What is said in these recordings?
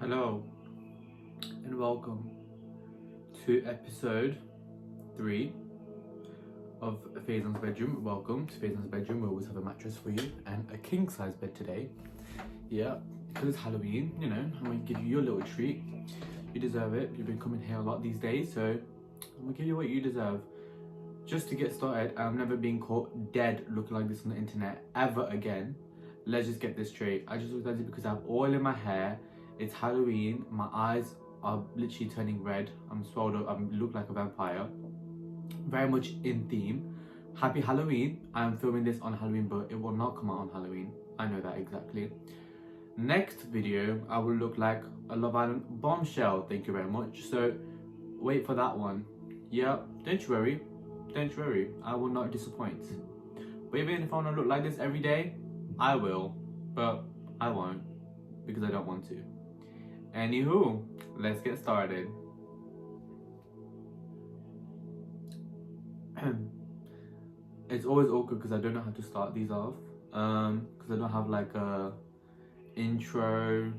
Hello and welcome to episode 3 of Faizane's Bedroom. Welcome to Faizane's Bedroom. We always have a mattress for you and a king size bed today. Yeah, because it's Halloween, I'm going to give you your little treat. You deserve it. You've been coming here a lot these days, so I'm going to give you what you deserve. Just to get started, I'm never being caught dead looking like this on the internet ever again. Let's just get this straight. I just look like this because I have oil in my hair. It's Halloween. My eyes are literally turning red. I'm swelled up. I look like a vampire. Very much in theme. Happy Halloween. I am filming this on Halloween, but it will not come out on Halloween. I know that exactly. Next video, I will look like a Love Island bombshell. Thank you very much. So wait for that one. Yeah, don't you worry. Don't you worry. I will not disappoint. But even if I want to look like this every day, I will. But I won't. Because I don't want to. Anywho, let's get started. It's always awkward because I don't know how to start these off. Because I don't have like a intro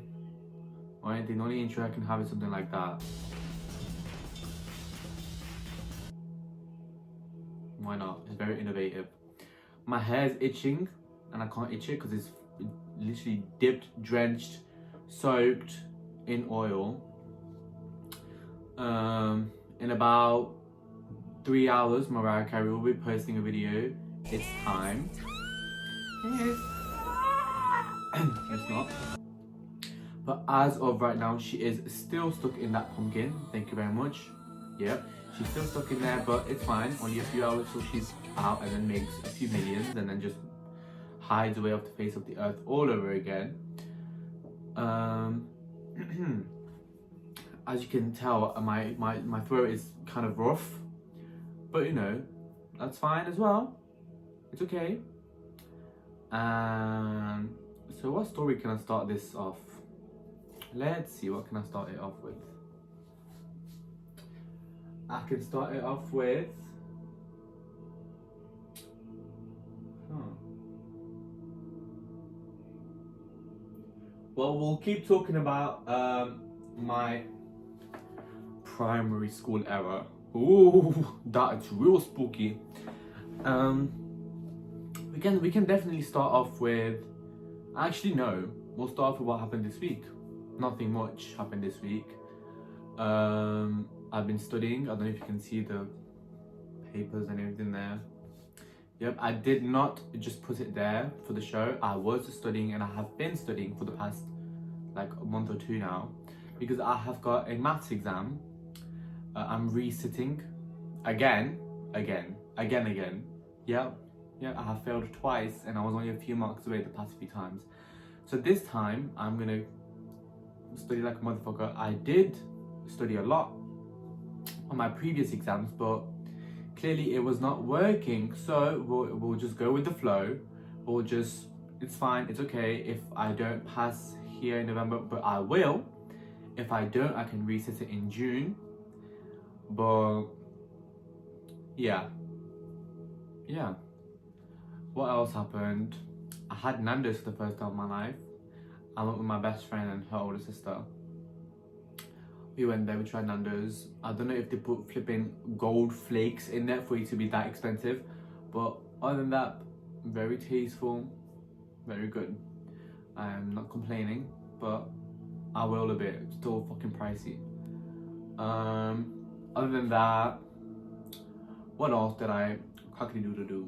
or anything. The only intro I can have is something like that. Why not? It's very innovative. My hair is itching and I can't itch it because it's literally dipped, drenched, soaked in oil. In about 3 hours, Mariah Carey will be posting a video. It's time. It's not. But as of right now, she is still stuck in that pumpkin. Thank you very much. Yep, she's still stuck in there, but it's fine. Only a few hours till she's out and then makes a few millions and then just hides away off the face of the earth all over again. As you can tell, my throat is kind of rough, but that's fine as well. It's okay. So what story can I start this off? Let's see, what can I start it off with? I can start it off with well, we'll keep talking about my primary school era. Ooh, that's real spooky. We can definitely start off with. Actually, no. We'll start off with what happened this week. Nothing much happened this week. I've been studying. I don't know if you can see the papers and everything there. Yep, I did not just put it there for the show. I was studying and I have been studying for the past like a month or two now because I have got a maths exam. I'm resitting again. Yeah, I have failed twice and I was only a few marks away the past few times. So this time I'm gonna study like a motherfucker. I did study a lot on my previous exams, but clearly it was not working, so we'll just go with the flow. It's fine, it's okay if I don't pass here in November, but I will. If I don't, I can reset it in June. But yeah. What else happened? I had Nando's for the first time in my life. I went with my best friend and her older sister. We went there, we tried Nando's. I don't know if they put flipping gold flakes in there for it to be that expensive. But other than that, very tasteful, very good. I'm not complaining, but I will a bit. It's still fucking pricey. Other than that, what else did I crackety-doodle-doo?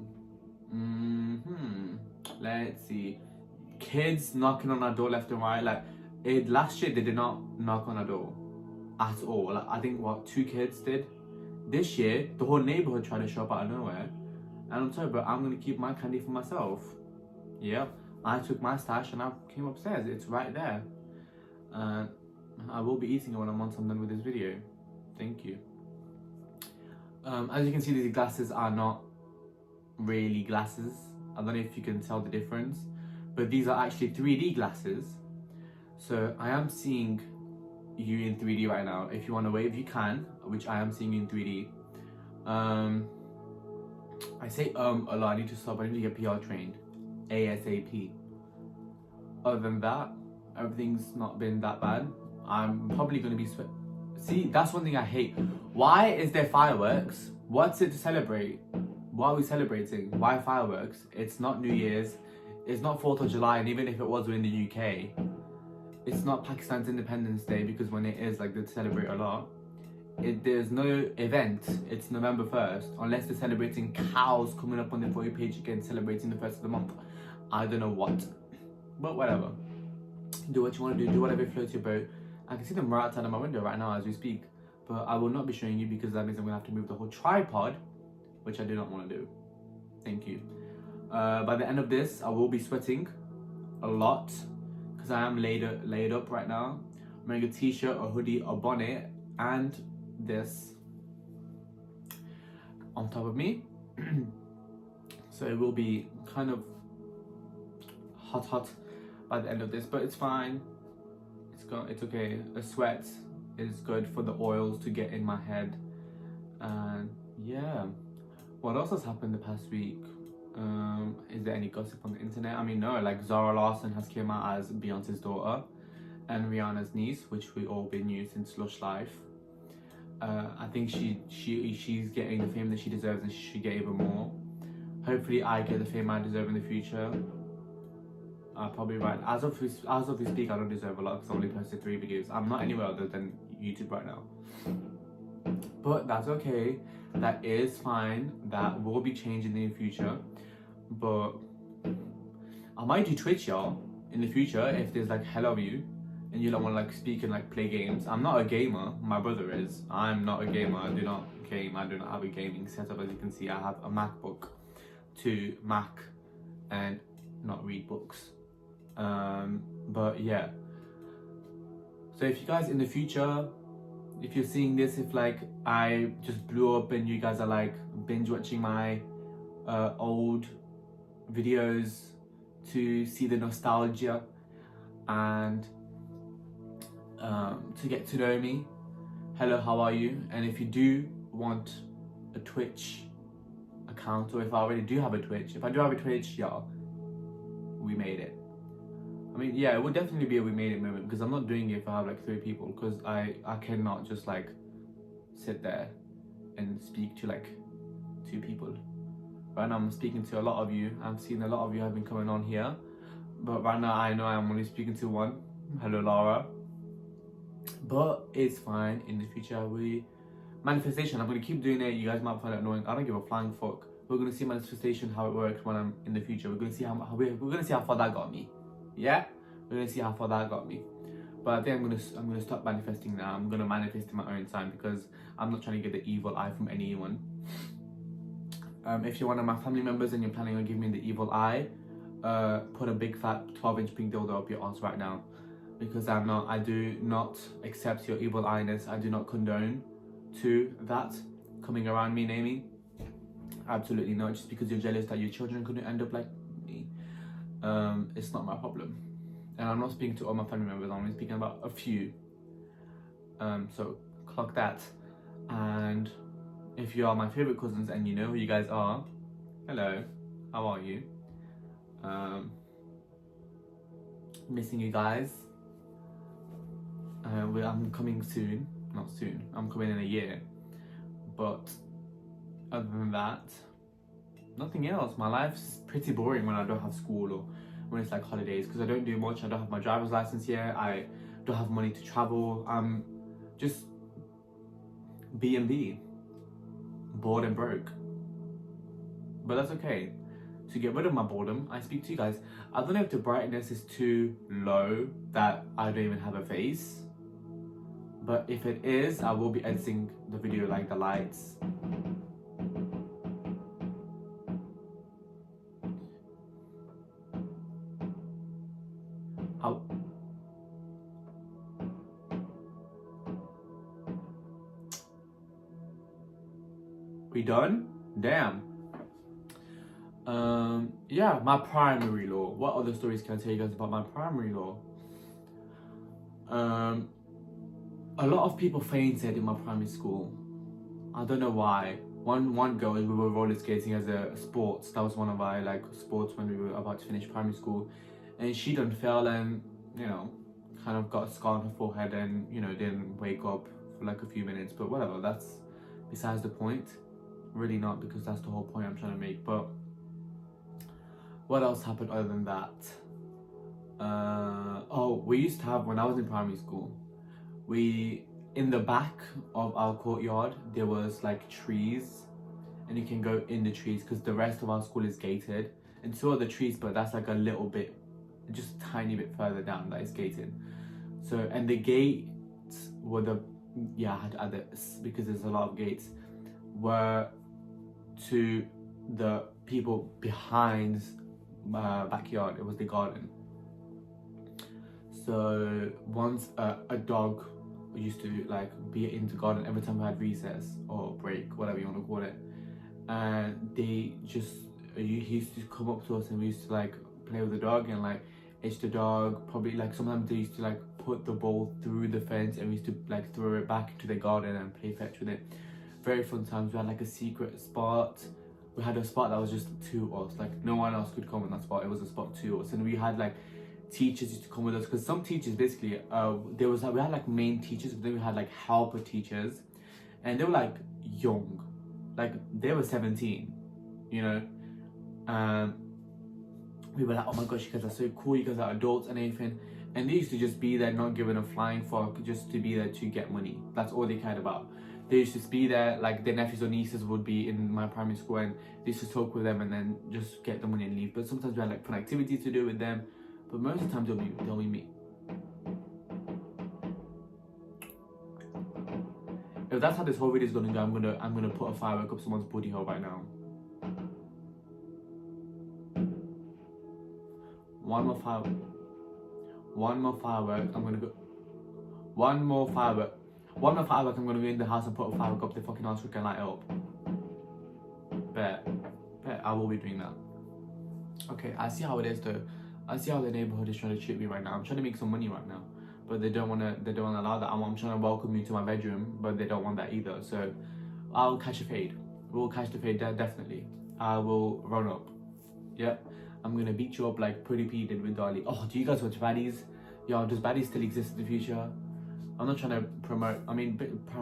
Let's see. Kids knocking on our door left and right. Like, last year they did not knock on our door at all. Like, I think 2 kids did. This year the whole neighborhood tried to show up out of nowhere, and I'm sorry, but I'm gonna keep my candy for myself. Yep, I took my stash and I came upstairs. It's right there. I will be eating it when once I'm done with this video. Thank you. As you can see, these glasses are not really glasses. I don't know if you can tell the difference, but these are actually 3D glasses. So I am seeing you in 3D right now. If you want to wave, you can, which I am seeing you in 3D. I say a lot. I need to stop. I need to get PR trained ASAP. Other than that, everything's not been that bad. I'm probably gonna be See, that's one thing I hate. Why is there fireworks? What's it to celebrate? What are we celebrating? Why fireworks? It's not New Year's. It's not 4th of July, and even if it was, we're in the UK. It's not Pakistan's Independence Day, because when it is, like, they celebrate a lot. There's no event. It's November 1st, unless they're celebrating cows coming up on the For You page again, celebrating the 1st of the month. I don't know what. But whatever. Do what you want to do. Do whatever floats your boat. I can see them right outside of my window right now as we speak. But I will not be showing you, because that means I'm going to have to move the whole tripod, which I do not want to do. Thank you. By the end of this, I will be sweating a lot, because I am laid up right now. I'm wearing a t-shirt, a hoodie, a bonnet, and this on top of me. So it will be kind of hot by the end of this, but it's fine. It's okay. A sweat is good for the oils to get in my head. And yeah, what else has happened the past week? Is there any gossip on the internet? I mean, no, like Zara Larsson has came out as Beyonce's daughter and Rihanna's niece, which we all been knew since Lush Life. I think she's getting the fame that she deserves, and she should get even more. Hopefully I get the fame I deserve in the future. Probably right. As of this speak, I don't deserve a lot, because I only posted 3 videos. I'm not anywhere other than YouTube right now. But that's okay. That is fine. That will be changing in the future. But I might do Twitch, y'all, in the future, if there's like hell of you and you don't want to like speak and like play games. I'm not a gamer. My brother is. I'm not a gamer. I do not game. I do not have a gaming setup. As you can see, I have a MacBook to Mac and not read books. But yeah. So if you guys in the future, if you're seeing this, if like I just blew up and you guys are like binge watching my old videos to see the nostalgia and to get to know me, hello, how are you? And if you do want a Twitch account, or if I already do have a Twitch, if I do have a Twitch, y'all, we made it. I mean, yeah, it would definitely be a we made it moment, because I'm not doing it if I have like 3 people, because I cannot just like sit there and speak to like 2 people. Right now I'm speaking to a lot of you. I've seen a lot of you have been coming on here, but right now I know I'm only speaking to 1. Hello, Laura. But it's fine. In the future, manifestation, I'm gonna keep doing it. You guys might find it annoying. I don't give a flying fuck. We're gonna see manifestation, how it works when I'm in the future. We're gonna see we're gonna see how far that got me. Yeah, we're gonna see how far that got me. But I think I'm gonna stop manifesting now. I'm gonna manifest in my own time, because I'm not trying to get the evil eye from anyone. If you're one of my family members and you're planning on giving me the evil eye, put a big fat 12-inch pink dildo up your ass right now, because I do not accept your evil eye-ness. I do not condone to that coming around me, Naomi. Absolutely not. Just because you're jealous that your children couldn't end up like me, it's not my problem. And I'm not speaking to all my family members. I'm only speaking about a few. So clock that. And if you are my favorite cousins and you know who you guys are, hello, how are you? Missing you guys. I'm coming soon. Not soon. I'm coming in a year. But other than that, nothing else. My life's pretty boring when I don't have school or when it's like holidays, because I don't do much. I don't have my driver's license yet. I don't have money to travel. I'm just B&B, bored and broke. But that's okay. To get rid of my boredom, I speak to you guys. I don't know if the brightness is too low that I don't even have a face, but if it is, I will be editing the video like the lights. We done? Damn. Yeah, my primary law. What other stories can I tell you guys about my primary law? A lot of people fainted in my primary school. I don't know why. One girl, we were roller skating as a sports. That was one of our like sports when we were about to finish primary school, and she done fell and kind of got a scar on her forehead and, you know, didn't wake up for like a few minutes. But whatever, that's besides the point. Really not, because that's the whole point I'm trying to make. But what else happened other than that? Oh, we used to have, when I was in primary school, in the back of our courtyard there was like trees, and you can go in the trees because the rest of our school is gated, and so are the trees, but that's like a little bit, just a tiny bit further down that is gated. So, and the gates were I had to add this because there's a lot of gates, were to the people behind my backyard. It was the garden. So once a dog used to like be in the garden every time we had recess or break, whatever you want to call it, and he used to come up to us, and we used to like play with the dog and like itch the dog. Probably like sometimes they used to like put the ball through the fence, and we used to like throw it back into the garden and play fetch with it. Very fun times. We had like a secret spot. We had a spot that was just to us, like no one else could come in that spot. It was a spot to us, and we had like teachers used to come with us, because some teachers basically we had like main teachers, but then we had like helper teachers, and they were like young, like they were 17, you know. We were like, oh my gosh, you guys are so cool, you guys are adults and everything. And they used to just be there, not giving a flying fuck, just to be there to get money. That's all they cared about. They used to be there, like their nephews or nieces would be in my primary school, and they used to talk with them and then just get the money and leave. But sometimes we had like fun activities to do with them, but most of the time they'll be me. If that's how this whole video is gonna go, I'm gonna put a firework up someone's booty hole right now. One more firework. I'm gonna go. One more firework. I'm gonna go in the house and put a firework up the fucking house so we can light it up. Bet. I will be doing that. Okay, I see how it is though. I see how the neighborhood is trying to treat me right now. I'm trying to make some money right now, but they don't wanna allow that. I'm trying to welcome you to my bedroom, but they don't want that either. So I'll catch a fade. We'll catch the fade definitely. I will run up. Yep. I'm gonna beat you up like Pretty P did with Dolly. Oh, do you guys watch baddies? Yo, does baddies still exist in the future? I'm not trying to promote. I mean,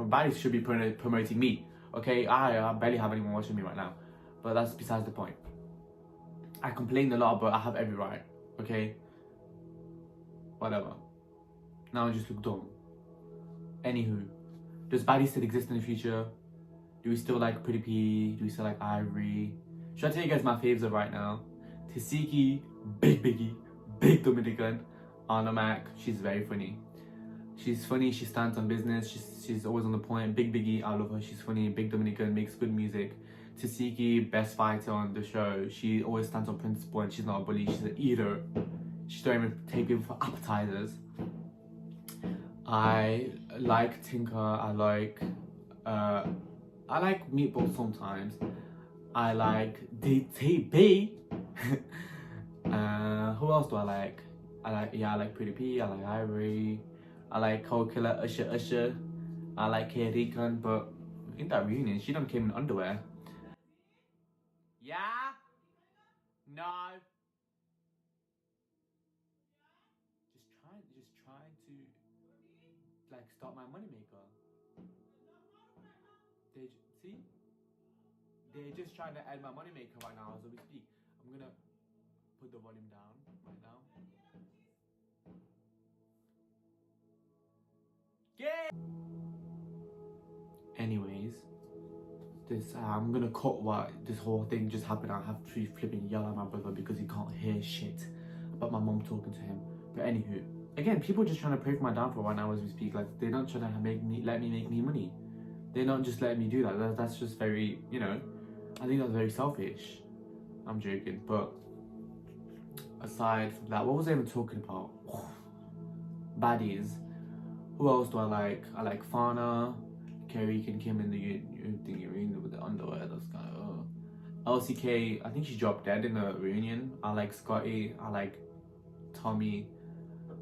baddies should be promoting me. Okay, I barely have anyone watching me right now, but that's besides the point. I complain a lot, but I have every right. Okay. Whatever. Now I just look dumb. Anywho, does baddies still exist in the future? Do we still like Pretty P? Do we still like Ivory? Should I tell you guys my faves right now? Tisiki, Big Biggie, Big Dominican, Anna Mac. She's very funny. She's funny, she stands on business, she's always on the point. Big Biggie, I love her, she's funny. Big Dominican, makes good music. Tisiki, best fighter on the show. She always stands on principle and she's not a bully, she's an eater. She don't even take people for appetizers. I like Tinker, I like Meatball sometimes. I like DTB. Who else do I like? I like Pretty P, I like Ivory, I like Cold Killer, Usher, I like K Rican, but in that reunion, she done came in underwear. Yeah? No. Just trying to like start my moneymaker. See? They're just trying to add my moneymaker right now as we speak. I'm gonna put the volume down right now. Yeah. Anyways, I'm gonna cut what this whole thing just happened. I have to flipping yell at my brother because he can't hear shit about my mom talking to him. But anywho, again, people just trying to pray for my downfall right now as we speak. Like they're not trying to let me make me money. They're not just letting me do that. That's just very, you know, I think that's very selfish. I'm joking, but aside from that, what was I even talking about? Baddies. Who else do I like? I like Fana, Kerry and Kim in the reunion with the underwear. That's kind of LCK. I think she dropped dead in the reunion. I like Scotty. I like Tommy.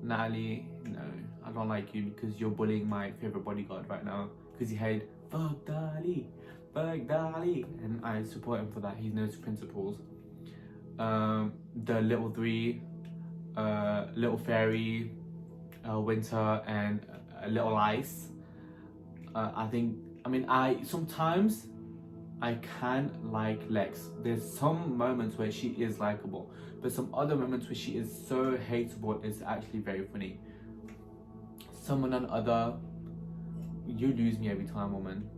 Natalie. No, I don't like you because you're bullying my favorite bodyguard right now. Because he had fuck Dolly, and I support him for that. He knows principles. The little three, little fairy. winter and a little ice. I sometimes I can like Lex. There's some moments where she is likable, but some other moments where she is so hateable is actually very funny. Someone and other, you lose me every time, woman.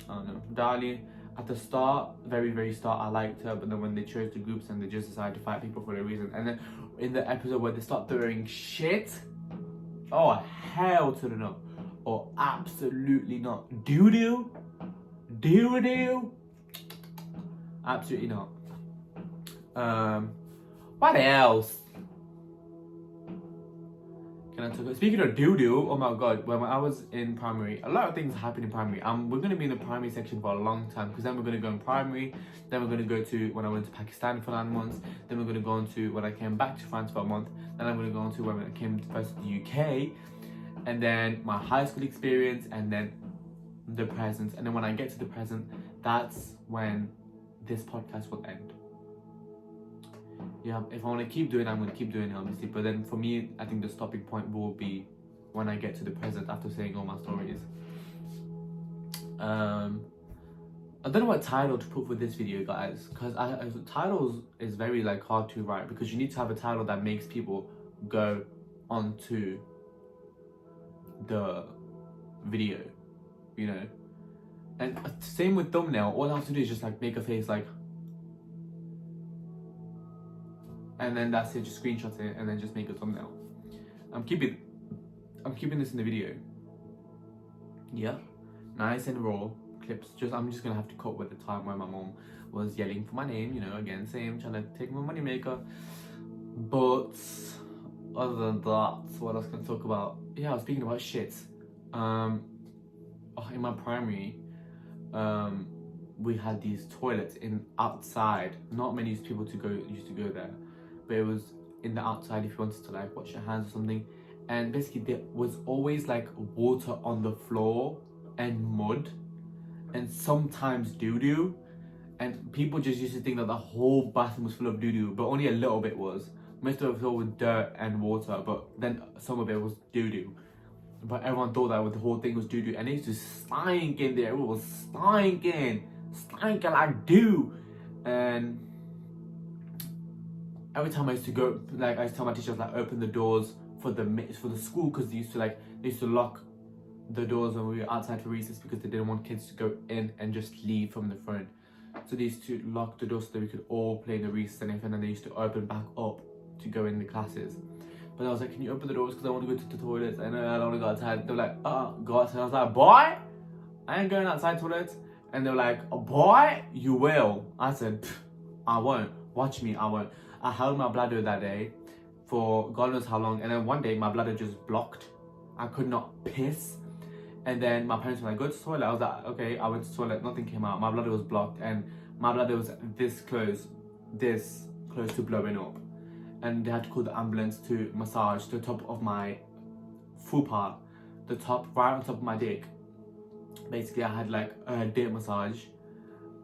I don't know. Dali, at the start, very start, I liked her, but then when they chose the groups and they just decided to fight people for a reason, and then in the episode where they start throwing shit, oh hell to the no, or absolutely not. Doo-doo, absolutely not. What else? Can I talk about? Speaking of doo-doo, oh my god, when I was in primary, a lot of things happened in primary. We're going to be in the primary section for a long time, because then we're going to go in primary, then we're going to go to when I went to Pakistan for 9 months, then we're going to go on to when I came back to France for a month, then I'm going to go on to when I came first to the UK, and then my high school experience, and then the present. And then when I get to the present, that's when this podcast will end. Yeah, if I want to keep doing it, I'm going to keep doing it, obviously. But then for me, I think the stopping point will be when I get to the present after saying all my stories. I don't know what title to put for this video, guys, because titles is very like hard to write, because you need to have a title that makes people go onto the video, you know. And same with thumbnail. All I have to do is just like make a face like, and then that's it. Just screenshot it and then just make a thumbnail. I'm keeping this in the video. Yeah, nice and raw clips. I'm just gonna have to cut with the time where my mom was yelling for my name. You know, again, same, trying to take my money maker. But other than that, what else can I talk about? Yeah, I was speaking about shit. In my primary, we had these toilets outside. Not many people used to go there, but it was in the outside if you wanted to like wash your hands or something. And basically there was always like water on the floor and mud, and sometimes doo-doo. And people just used to think that the whole bathroom was full of doo-doo, but only a little bit was. Most of it was all with dirt and water, but then some of it was doo-doo. But everyone thought that the whole thing was doo-doo, and it used to stink in there. It was stinking like doo. And every time I used to go, like I used to tell my teachers like open the doors for the school, because they used to lock the doors when we were outside for recess, because they didn't want kids to go in and just leave from the front. So they used to lock the doors so that we could all play in the recess and everything, and they used to open back up to go in the classes. But I was like, can you open the doors, because I want to go to the toilets and I don't want to go outside. They were like, go outside. I was like, boy, I ain't going outside toilets. And they were like, oh, boy, you will. I said, I won't. Watch me, I won't. I held my bladder that day for God knows how long, and then one day my bladder just blocked. I could not piss. And then my parents were like, go to the toilet. I was like, okay. I went to the toilet, nothing came out. My bladder was blocked, and my bladder was this close to blowing up. And they had to call the ambulance to massage the top of my fupa, the top, right on top of my dick. Basically, I had like a dick massage,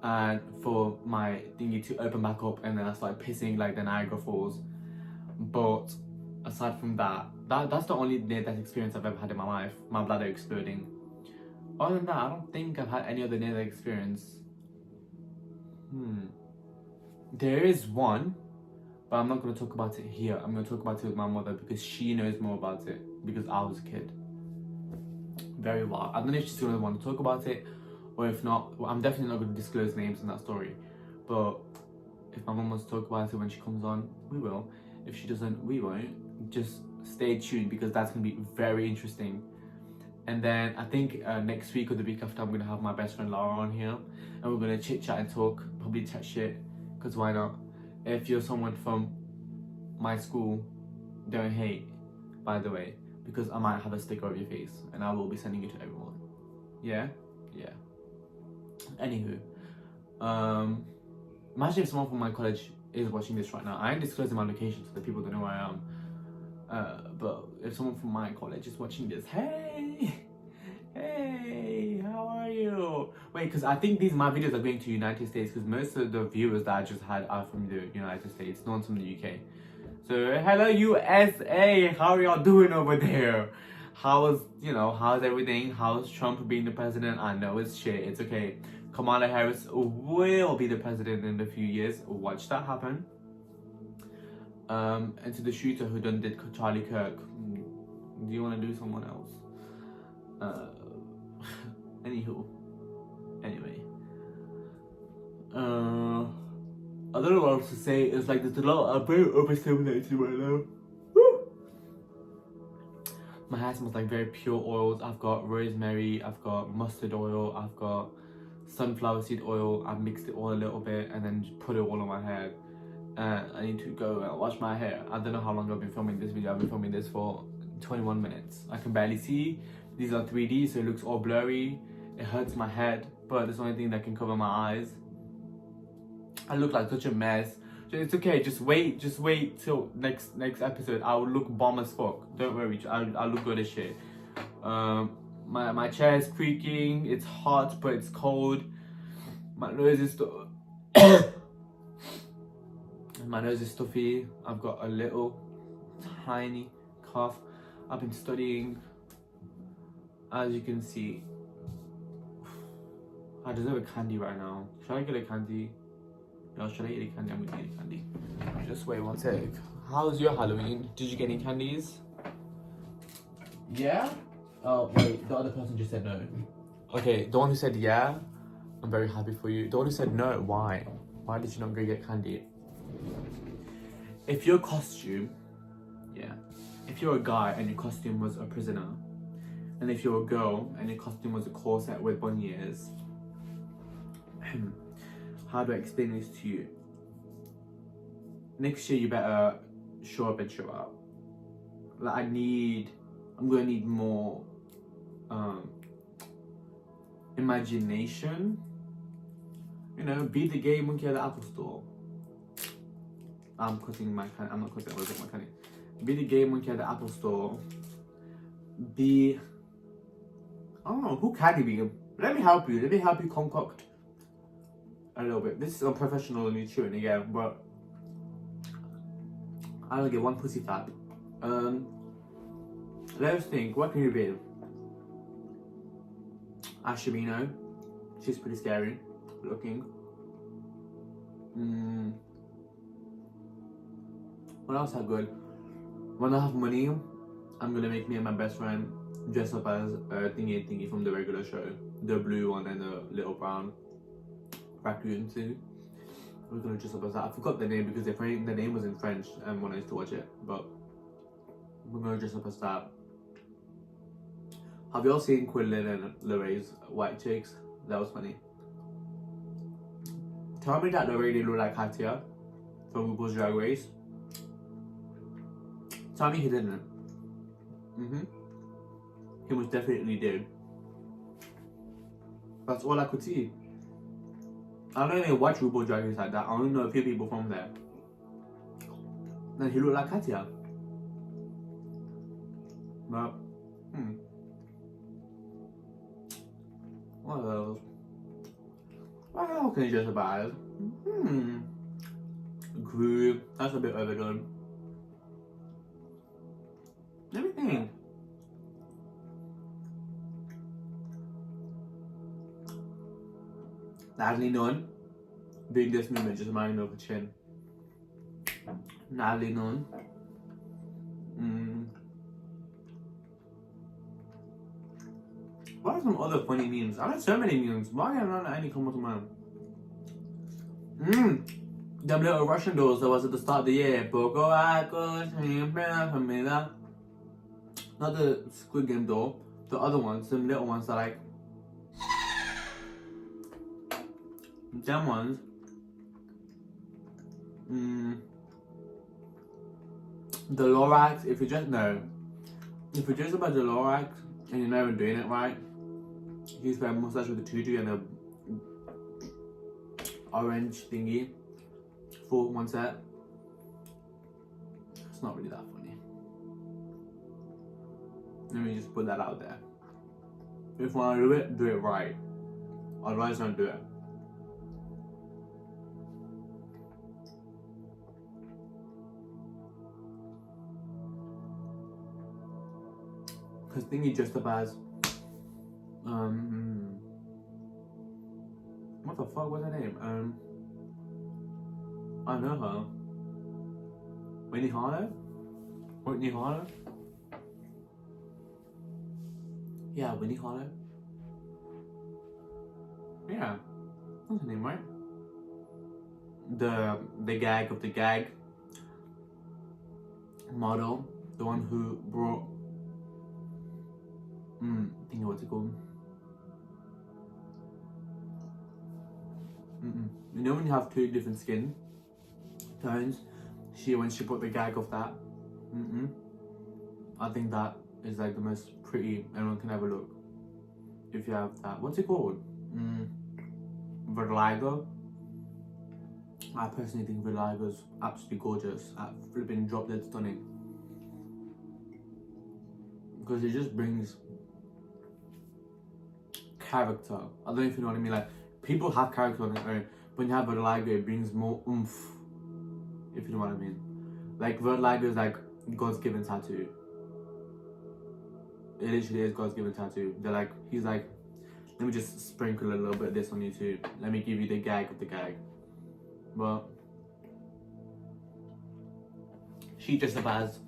and for my thingy to open back up, and then I started pissing like the Niagara Falls. But aside from that, that's the only near-death experience I've ever had in my life, my bladder exploding. Other than that, I don't think I've had any other near-death experience. There is one, but I'm not going to talk about it here. I'm going to talk about it with my mother, because she knows more about it, because I was a kid. Very well. I don't know if she's going to want to talk about it, or if not, well, I'm definitely not going to disclose names in that story. But if my mum wants to talk about it when she comes on, we will. If she doesn't, we won't. Just stay tuned, because that's going to be very interesting. And then I think next week or the week after, I'm going to have my best friend Laura on here, and we're going to chit chat and talk, probably chat shit, because why not? If you're someone from my school, don't hate, by the way, because I might have a sticker of your face and I will be sending it to everyone. Yeah? Yeah. Anywho, imagine if someone from my college is watching this right now. I ain't disclosing my location so that people don't know where I am. But if someone from my college is watching this, hey, how are you? Wait, because I think my videos are going to United States, because most of the viewers that I just had are from the United States, no one's from the UK. So hello USA, how are y'all doing over there? How's everything? How's Trump being the president? I know it's shit, it's okay. Kamala Harris will be the president in a few years. Watch that happen. And to the shooter who did Charlie Kirk, do you want to do someone else? Anywho. Anyway. I don't know what else to say. It's like there's a lot. I'm very overstimulated right now. Woo! My hair smells like very pure oils. I've got rosemary, I've got mustard oil, I've got sunflower seed oil. I've mixed it all a little bit and then just put it all on my head. I need to go and wash my hair. I don't know how long I've been filming this video. I've been filming this for 21 minutes. I can barely see. These are 3D, so it looks all blurry. It hurts my head, but it's the only thing that can cover my eyes. I look like such a mess. It's okay, just wait till next episode. I will look bomb as fuck. Don't worry, I'll look good as shit. My chair is creaking, it's hot but it's cold. My nose is stuffy. I've got a little tiny cough. I've been studying. As you can see, I deserve a candy right now. Should I get a candy? No, should I eat a candy? I'm gonna eat a candy. Just wait one sec. How's your Halloween? Did you get any candies? Yeah? Oh, wait, the other person just said no. Okay, the one who said yeah, I'm very happy for you. The one who said no, why? Why did you not go get candy? If your costume, if you're a guy and your costume was a prisoner, and if you're a girl and your costume was a corset with bunny ears, how do I explain this to you? Next year you better show up and show out. Like I'm gonna need more imagination. You know, be the gay monkey at the Apple Store. I'm cutting my candy. I'm not cutting, I'm gonna take my candy. Be the gay monkey at the Apple Store. Be, I don't know, who can you be? Let me help you concoct a little bit. This is unprofessional and me chewing again, but I don't get one pussy fat. Let us think, what can you be? Ashamino. She's pretty scary looking. What else are good? When I have money, I'm gonna make me and my best friend dress up as thingy from the regular show. The blue one and the little brown raccoon too. We're gonna dress up as that. I forgot the name because the name was in French when I used to watch it, but we're gonna dress up as that. Have you all seen Quinlan and Lorraine's White Chicks? That was funny. Tell me that Lorraine didn't look like Katya from RuPaul's Drag Race. Tell me he didn't. He most definitely did. That's all I could see. I don't even watch RuPaul's Drag Race like that. I only know a few people from there. And he looked like Katya. But, what else? What else can you just about? Groove. That's a bit overdone. Let me think. Natalie Nunn. Doing this movement, just marrying over chin. Natalie Nunn. What are some other funny memes? I have so many memes. Why are not any come to mind? Them little Russian dolls that was at the start of the year. Not the Squid Game doll. The other ones, some little ones that like. Them ones. The Lorax, if you just about the Lorax and you're not even doing it right, he's wearing a mustache with a tutu and a orange thingy for one set. It's not really that funny. Let me just put that out there. If you want to do it right. Otherwise, don't do it. Because thingy dressed up as what the fuck was her name? I know her. Whitney Harlow? Whitney Harlow? Yeah, Whitney Harlow. Yeah, that's her name, right? The gag of the gag model, the one who brought I think what's it called? You know when you have two different skin tones, when she put the gag of that, I think that is like the most pretty anyone can ever look. If you have that, what's it called? Vitiligo. I personally think vitiligo's absolutely gorgeous. Flipping drop dead stunning. Because it just brings character. I don't know if you know what I mean. Like, people have character on their own. When you have vitiligo, it brings more oomph. If you know what I mean. Like, vitiligo is like God's given tattoo. It literally is God's given tattoo. He's like, let me just sprinkle a little bit of this on you too. Let me give you the gag of the gag. But she dressed up as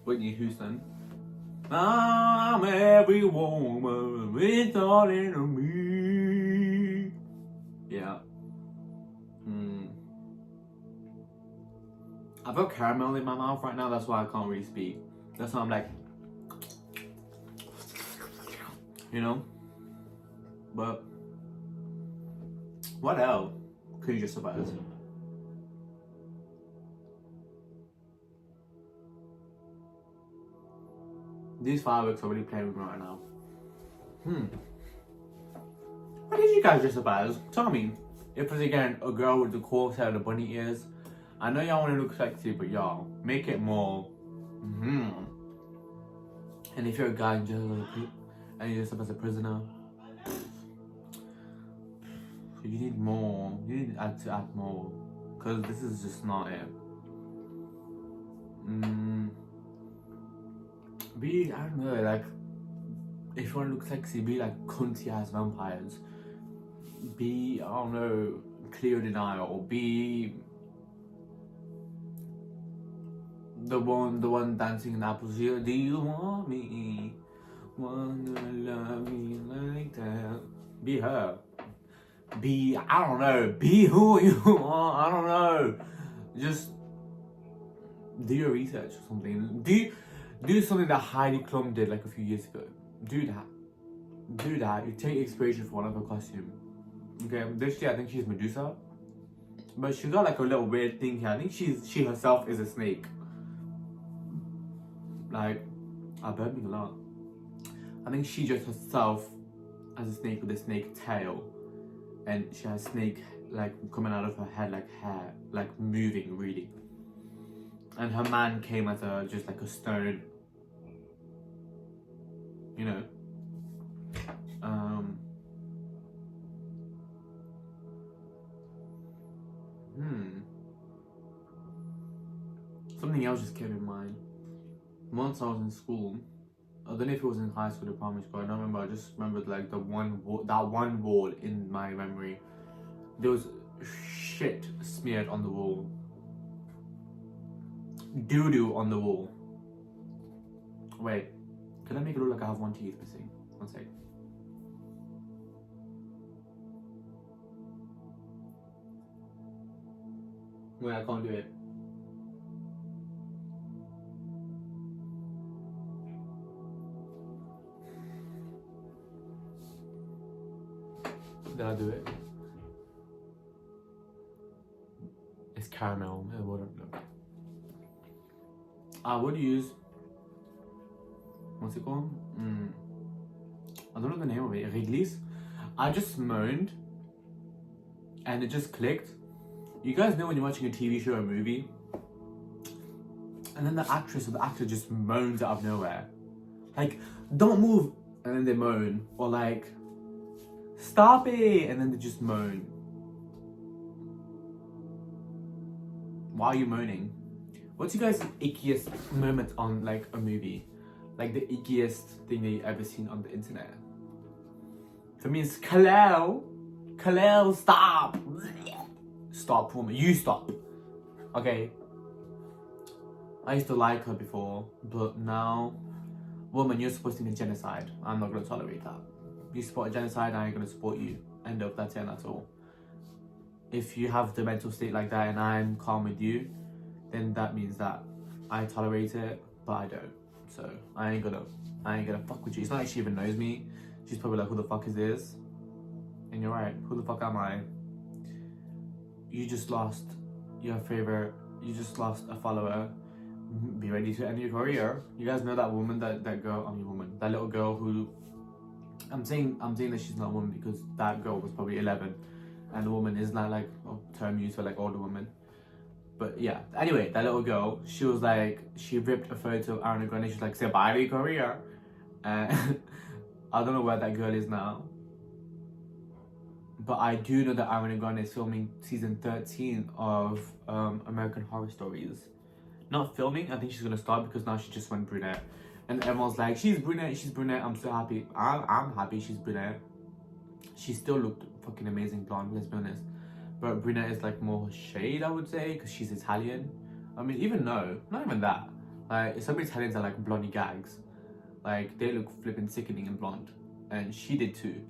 Whitney Houston. I'm every woman with all in me. Yeah. I've got caramel in my mouth right now, that's why I can't really speak. That's why I'm like, you know? But what else could you just survive as? These fireworks are really playing with me right now. What did you guys dress up as? Tell me. If it's again a girl with the corset and the bunny ears, I know y'all want to look sexy, but y'all make it more. And if you're a guy and you dress up as a prisoner, you need more. You need to add more, because this is just not it. I don't know, like, if you want to look sexy, be like cunty ass vampires. I don't know, Cleo Denial, or be the one dancing in Apple's ear. Do you want me? Wanna love me like that? Be her. I don't know, be who you are, I don't know. Just do your research or something. Do something that Heidi Klum did like a few years ago. Do that. You take inspiration from one of her costume. Okay, this year I think she's Medusa. But she's got like a little weird thing here. I think she herself is a snake. Like, I burped me a lot. I think she just herself as a snake with a snake tail. And she has snake like coming out of her head, like hair, like moving really. And her man came as just like a stone, you know. Something else just came in mind. Once I was in school, I don't know if it was in high school or primary school, I don't remember. I just remembered like that one wall in my memory. There was shit smeared on the wall. Doo-doo on the wall. Wait, can I make it look like I have one teeth missing? One sec. Wait, I can't do it. Did I do it? It's caramel. I would use, what's it called? I don't know the name of it. Wrigley's. I just moaned and it just clicked. You guys know when you're watching a TV show or a movie and then the actress or the actor just moans out of nowhere. Like, don't move, and then they moan. Or like, stop it, and then they just moan. Why are you moaning? What's your guys' ickiest moment on like a movie? like the ickiest thing that you've ever seen on the internet. For me, it's Khalil, stop. Stop, woman. You stop. Okay. I used to like her before, but now, woman, you're supposed to be genocide. I'm not gonna tolerate that. You support genocide, I ain't gonna support you. End of, that's it, and that's all. If you have the mental state like that and I'm calm with you, then that means that I tolerate it, but I don't. So I ain't gonna fuck with you. It's not like she even knows me. She's probably like, who the fuck is this? And you're right, who the fuck am I? You just lost your favorite, you just lost a follower. Be ready to end your career. You guys know that woman, that little girl who, I'm saying that she's not a woman because that girl was probably 11 and the woman is not like a term used for like older women. But yeah, anyway, that little girl, she was like, she ripped a photo of Ariana Grande. She's like, say bye to your career. And I don't know where that girl is now. But I do know that Ariana Grande is filming season 13 of American Horror Stories. Not filming, I think she's gonna start because now she just went brunette. And everyone's like, she's brunette, I'm so happy. I'm happy she's brunette. She still looked fucking amazing blonde, let's be honest. But brunette is like more shade, I would say, because she's Italian. I mean, not even that. Like, some Italians are like blondie gags. Like, they look flipping sickening and blonde. And she did too.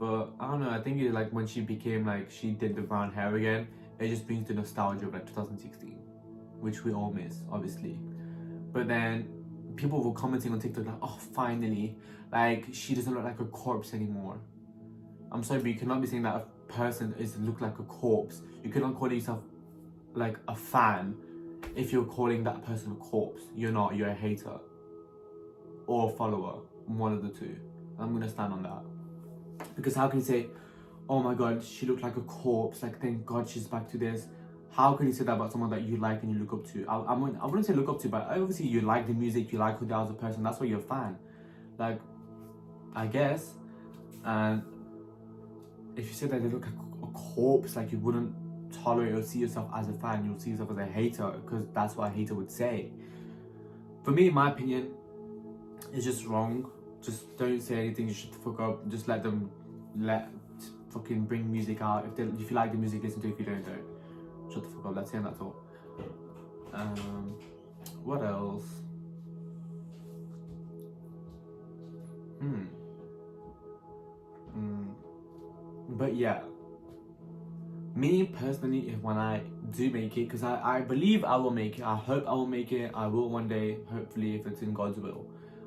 But I don't know, I think it's like when she became like, she did the brown hair again, it just brings the nostalgia of like 2016. Which we all miss, obviously. But then people were commenting on TikTok like, oh, finally, like, she doesn't look like a corpse anymore. I'm sorry, but you cannot be saying that a person is look like a corpse. You cannot call yourself like a fan if you're calling that person a corpse. You're not, you're a hater. Or a follower, one of the two. I'm gonna stand on that. Because how can you say, oh my god, she looked like a corpse, like thank god she's back to this. How can you say that about someone that you like and you look up to? I wouldn't say look up to, but obviously you like the music, you like who they are as a person, that's why you're a fan. Like, I guess. And if you say that they look like a corpse, like you wouldn't tolerate or see yourself as a fan, you'll see yourself as a hater, because that's what a hater would say. For me, in my opinion, it's just wrong. Just don't say anything, you should fuck up. Just let fucking bring music out. If you like the music, listen to it. If you don't. Shut the fuck up, that's it, that's all. What else? But yeah, me personally, if when I do make it, because I believe I will make it, I hope I will make it, I will one day, hopefully, if it's in God's will.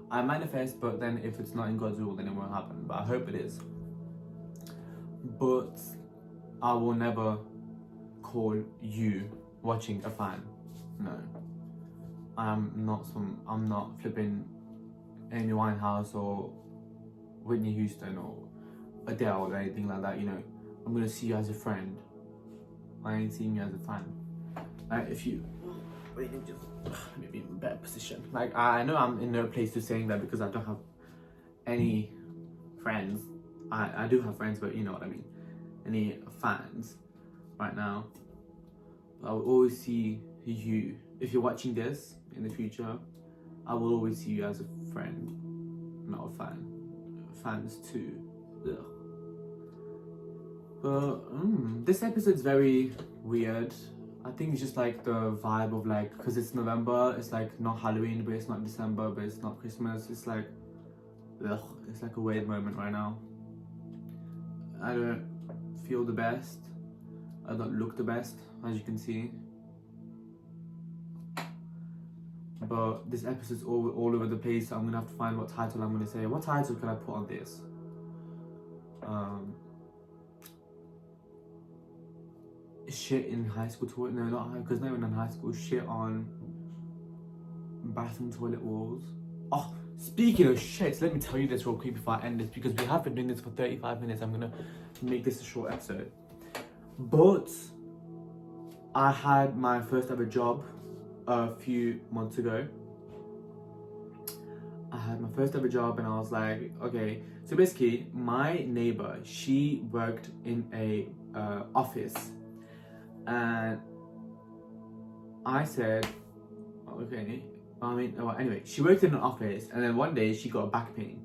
I manifest, but then if it's not in God's will, then it won't happen, but I hope it is. But I will never call you watching a fan. No. I'm not flipping Amy Winehouse or Whitney Houston or Adele or anything like that, you know. I'm gonna see you as a friend. I ain't seeing you as a fan. Like, if you just maybe in a better position. Like, I know I'm in no place to saying that because I don't have any friends. I do have friends, but you know what I mean. Any fans right now. I will always see you. If you're watching this in the future, I will always see you as a friend, not a fan. Fans too. Ugh. But this episode's very weird. I think it's just like the vibe of like, because it's November, it's like not Halloween, but it's not December, but it's not Christmas. It's like, ugh, it's like a weird moment right now. I don't feel the best. I don't look the best, as you can see. But this episode's all over the place, so I'm gonna have to find what title I'm gonna say. What title can I put on this? Shit in high school toilet? No, not high, because not even in high school. Shit on bathroom toilet walls. Oh, speaking of shit, let me tell you this real quick before I end this, because we have been doing this for 35 minutes. I'm gonna make this a short episode. But I had my first ever job a few months ago. I had my first ever job and I was like, okay. So basically, my neighbor, she worked in a office. And I said, okay, Well, anyway, she worked in an office, and then one day she got a back pain.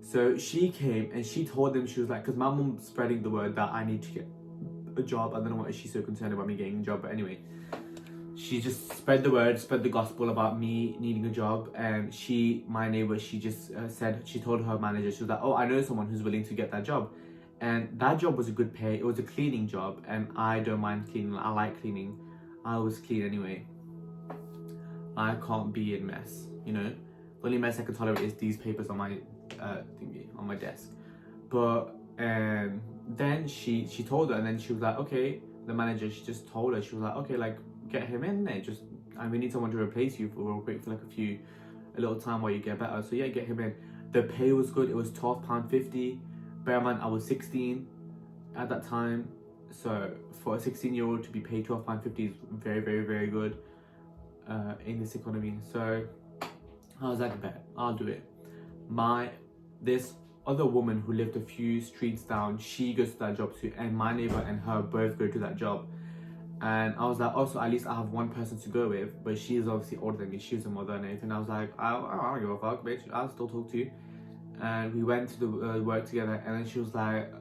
So she came and she told them, she was like, because my mum's spreading the word that I need to get a job. I don't know why she's so concerned about me getting a job, but anyway, she just spread the word, spread the gospel about me needing a job. And my neighbor, she just she told her manager, she was like, oh, I know someone who's willing to get that job. And that job was a good pay. It was a cleaning job, and I don't mind cleaning. I like cleaning. I always clean anyway. I can't be in mess, you know. The only mess I can tolerate is these papers on my thingy on my desk. But then she told her, and then she was like, okay. The manager, she just told her, she was like, okay, like get him in there. Just we need someone to replace you for real quick for like a little time while you get better. So yeah, get him in. The pay was good. It was £12.50. Bear in mind, I was 16 at that time. So for a 16-year-old to be paid £12.50 is very, very, very good in this economy. So I was like, bet, I'll do it. This other woman who lived a few streets down, she goes to that job too, and my neighbor and her both go to that job. And I was like, also, at least I have one person to go with, but she is obviously older than me. She was a mother and everything. I was like, I don't give a fuck, bitch. I'll still talk to you. And we went to the work together, and then she was like,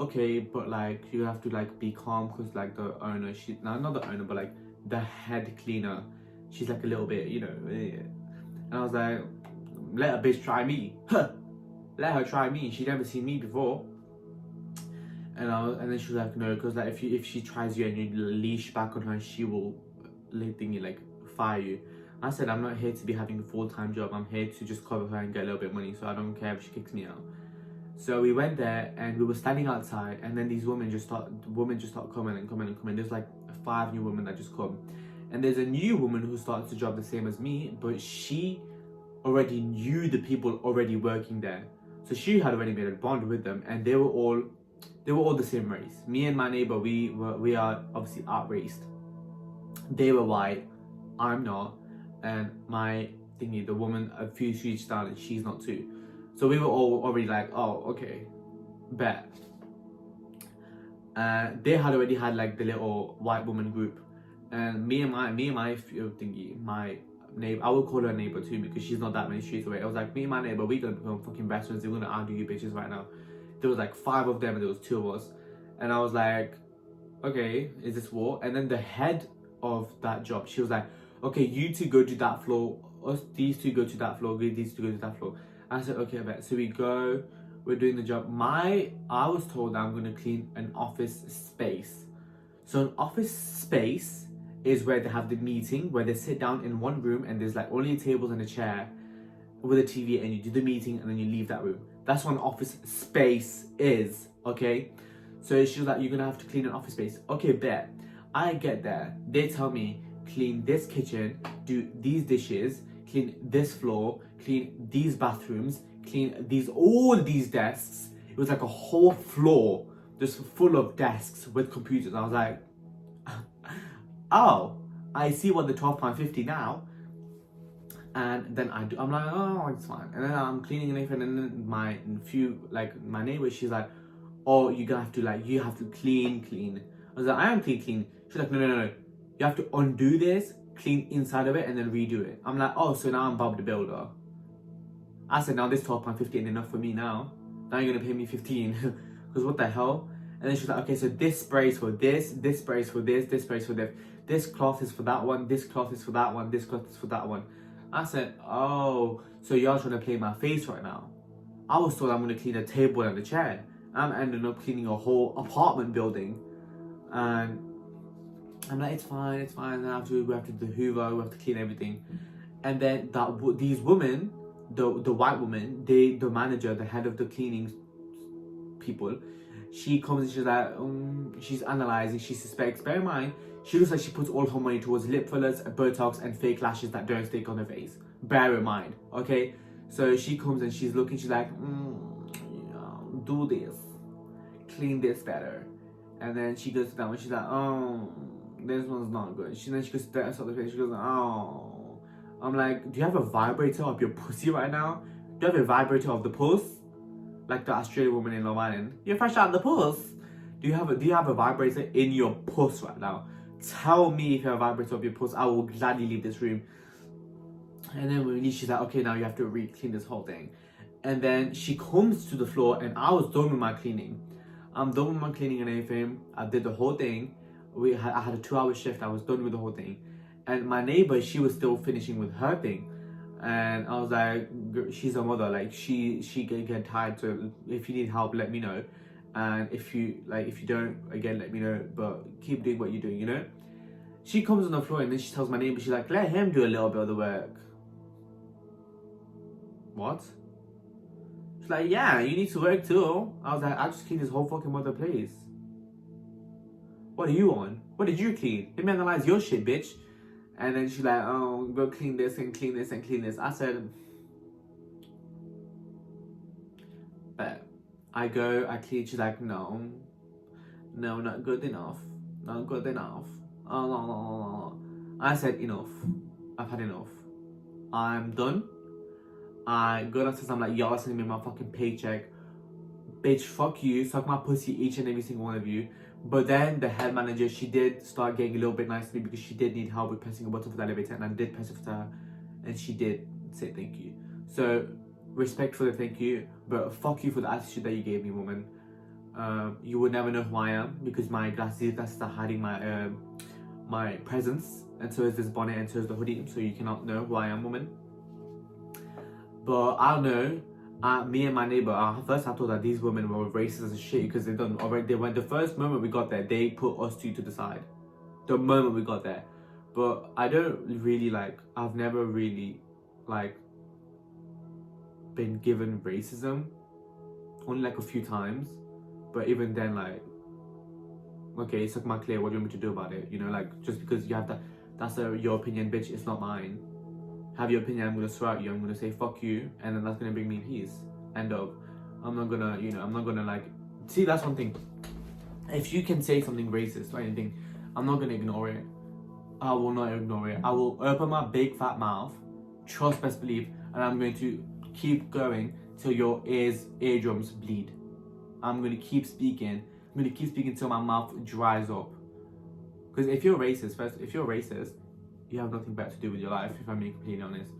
okay, but like you have to like be calm, because like the owner, not the owner, but like the head cleaner, she's like a little bit, you know. And I was like, let a bitch try me. Let her try me. She never seen me before. And then she was like, no, because like if she tries you and you leash back on her, she will like fire you. I said, I'm not here to be having a full-time job. I'm here to just cover her and get a little bit of money, so I don't care if she kicks me out. So we went there, and we were standing outside, and then these women just start coming and coming and coming. There's like 5 new women that just come, and there's a new woman who starts the job the same as me, but she already knew the people already working there, so she had already made a bond with them, and they were all the same race. Me and my neighbor, we are obviously outraced. They were white, I'm not, and my thingy, the woman a few streets down, she's not too. So we were all already like, oh, okay, bet. They had already had like the little white woman group, and me and my thingy, my neighbor, I will call her neighbor too, because she's not that many streets away. I was like, me and my neighbor, we're gonna become fucking best friends. We're gonna argue you bitches right now. There was like 5 of them, and there was 2 of us, and I was like, okay, is this war? And then the head of that job, she was like, okay, you two go to that floor, these 2 go to that floor, these 2 go to that floor. I said, okay, I bet. So we go, we're doing the job. I was told that I'm gonna clean an office space. So an office space is where they have the meeting, where they sit down in one room, and there's like only tables and a chair with a TV, and you do the meeting and then you leave that room. That's what an office space is, okay? So she was like, you're gonna have to clean an office space. Okay, bet. I get there, they tell me, clean this kitchen, do these dishes, clean this floor, clean these bathrooms, clean all these desks. It was like a whole floor just full of desks with computers. I was like, oh, I see what the £12.50 now. And then I'm like, oh, it's fine. And then I'm cleaning and everything, and then my neighbor, she's like, oh, you have to clean. I was like, I am clean. She's like, no. You have to undo this, clean inside of it, and then redo it. I'm like, oh, so now I'm Bob the Builder. I said, now this £12.50 ain't enough for me now. Now you're gonna pay me 15, because what the hell? And then she's like, okay, so this sprays for this sprays for this sprays for this. This cloth is for that one, this cloth is for that one, this cloth is for that one. I said, oh, so y'all trying to play my face right now. I was told I'm gonna clean a table and a chair. I'm ending up cleaning a whole apartment building. And I'm like, it's fine. And we have to do the Hoover, we have to clean everything. And then these women, the white woman, the manager, the head of the cleaning people, she comes and she's like, she's analysing, she suspects. Bear in mind, she looks like she puts all her money towards lip fillers, Botox, and fake lashes that don't stick on her face. Bear in mind, okay? So she comes and she's looking, she's like, do this, clean this better. And then she goes to that one, she's like, oh, this one's not good. Then she goes to that other face, she goes, oh. I'm like, do you have a vibrator of your pussy right now? Do you have a vibrator of the puss? Like the Australian woman in Love Island. You're fresh out of the puss. Do you have a vibrator in your puss right now? Tell me if you have a vibrator of your puss. I will gladly leave this room. And then when we leave, she's like, okay, now you have to re-clean this whole thing. And then she comes to the floor, and I was done with my cleaning. I'm done with my cleaning and everything. I did the whole thing. I had a 2-hour shift. I was done with the whole thing. And my neighbor, she was still finishing with her thing. And I was like, she's a mother. Like, she can get tired. So if you need help, let me know. And if you don't, again, let me know. But keep doing what you're doing, you know? She comes on the floor, and then she tells my neighbor, she's like, let him do a little bit of the work. What? She's like, yeah, you need to work too. I was like, I just cleaned this whole fucking mother place. What are you on? What did you clean? Let me analyze your shit, bitch. And then she's like, oh, go clean this and clean this and clean this. I said, but I go, I clean. She's like, no, not good enough. Not good enough. Oh, no. I said, enough. I've had enough. I'm done. I go downstairs, I'm like, y'all sending me my fucking paycheck. Bitch, fuck you. Suck my pussy, each and every single one of you. But then the head manager, she did start getting a little bit nice to me because she did need help with pressing a button for the elevator, and I did press it for her, and she did say thank you. So, respect for the thank you, but fuck you for the attitude that you gave me, woman. You would never know who I am because my glasses are hiding my my presence, and so is this bonnet, and so is the hoodie, so you cannot know who I am, woman. But I don't know. Me and my neighbor, first I thought that these women were racist as shit because they done already. They went the first moment we got there, they put us two to the side. The moment we got there, but I don't really like. I've never really like been given racism, only like a few times. But even then, like, okay, suck my clear. What do you want me to do about it? You know, like just because you have that, that's your opinion, bitch. It's not mine. Have your opinion, I'm gonna throw at you, I'm gonna say fuck you, and then that's gonna bring me peace. End of. I'm not gonna, I'm not gonna like, see, that's one thing. If you can say something racist or anything, I'm not gonna ignore it. I will not ignore it. I will open my big fat mouth, trust, best believe, and I'm going to keep going till your eardrums bleed. I'm gonna keep speaking. I'm gonna keep speaking till my mouth dries up. Because if you're racist, you have nothing better to do with your life, if I'm being completely honest.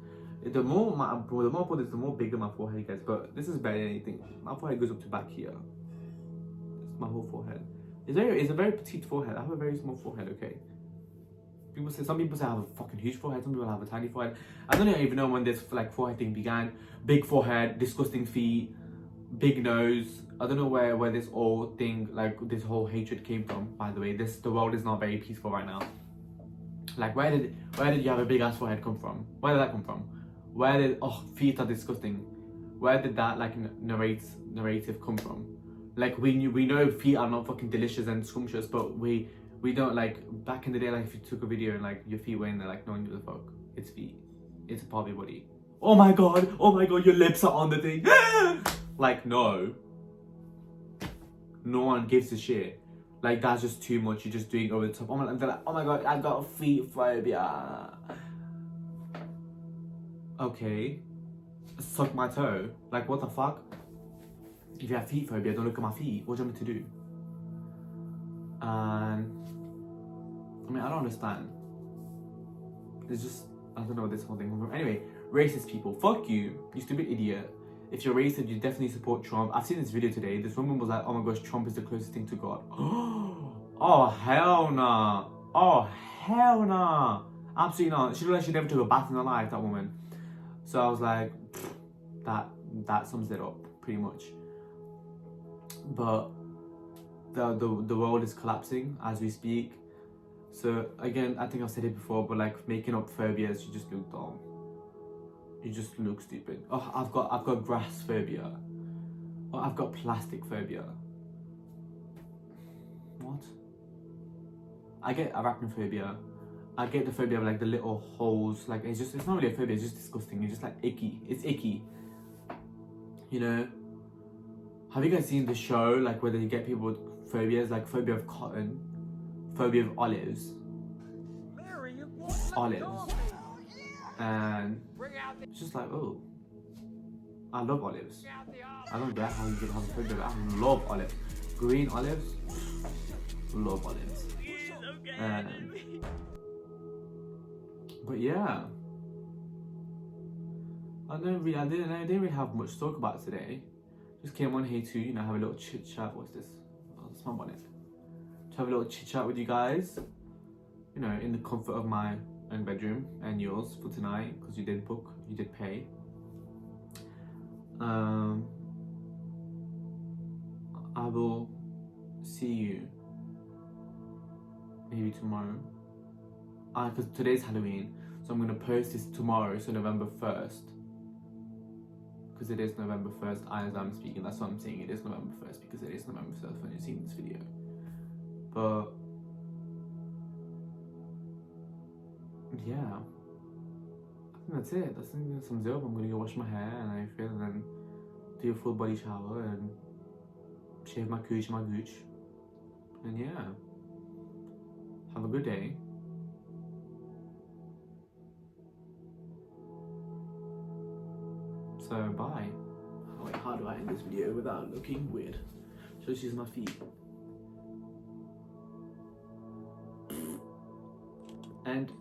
The more I put this, the more bigger my forehead gets. But this is better than anything. My forehead goes up to back here. It's my whole forehead. It's a very petite forehead. I have a very small forehead, okay? Some people say I have a fucking huge forehead. Some people have a tiny forehead. I don't even know when this like forehead thing began. Big forehead, disgusting feet, big nose. I don't know where this whole thing, like this whole hatred came from. By the way, the world is not very peaceful right now. Like, where did you have a big ass forehead come from? Where did that come from? Feet are disgusting. Where did that like narrative come from? Like, we know feet are not fucking delicious and scrumptious, but we don't, like, back in the day, like if you took a video and like your feet were in there, like no one gives a fuck. It's feet. It's a part of your body. Oh my god, your lips are on the thing. Like, no one gives a shit. Like, that's just too much. You're just doing over the top. And they're like, oh my god, I got feet phobia. Okay. Suck my toe. Like, what the fuck? If you have feet phobia, don't look at my feet. What do you want me to do? And I mean, I don't understand. It's just, I don't know what this whole thing comes from. Anyway, racist people. Fuck you, you stupid idiot. If you're racist, you definitely support Trump. I've seen this video today. This woman was like, oh my gosh, Trump is the closest thing to God. Oh, hell nah. Oh, hell nah. Absolutely not. She looked like she never took a bath in her life, that woman. So I was like, that sums it up, pretty much. But the world is collapsing as we speak. So again, I think I've said it before, but like making up phobias, you just look dumb. You just look stupid. Oh, I've got grass phobia. Oh, I've got plastic phobia. What? I get arachnophobia. I get the phobia of like the little holes. Like, it's not really a phobia, it's just disgusting. It's just like icky. It's icky. You know? Have you guys seen the show, like where they get people with phobias, like phobia of cotton, phobia of olives? Olives. And it's just like, oh, I love olives. I don't get how you can have a phobia, but I love olives. Green olives, love olives. But yeah, I didn't really have much to talk about today. Just came on here to, you know, have a little chit chat. What's this? Oh, that's my bonnet. To have a little chit chat with you guys, you know, in the comfort of my own bedroom and yours for tonight, because you did book, you did pay. I will see you maybe tomorrow. Because today's Halloween, so I'm gonna post this tomorrow, so November 1st. Because it is November 1st as I'm speaking, that's what I'm saying, it is November 1st because it is November 1st when you're seeing this video. But yeah, I think that's it. That's that sums it up. I'm gonna go wash my hair and everything, and then do a full body shower and shave my gooch, and yeah, have a good day. So bye. Oh, wait, how do I end this video without looking weird? Just use my feet. And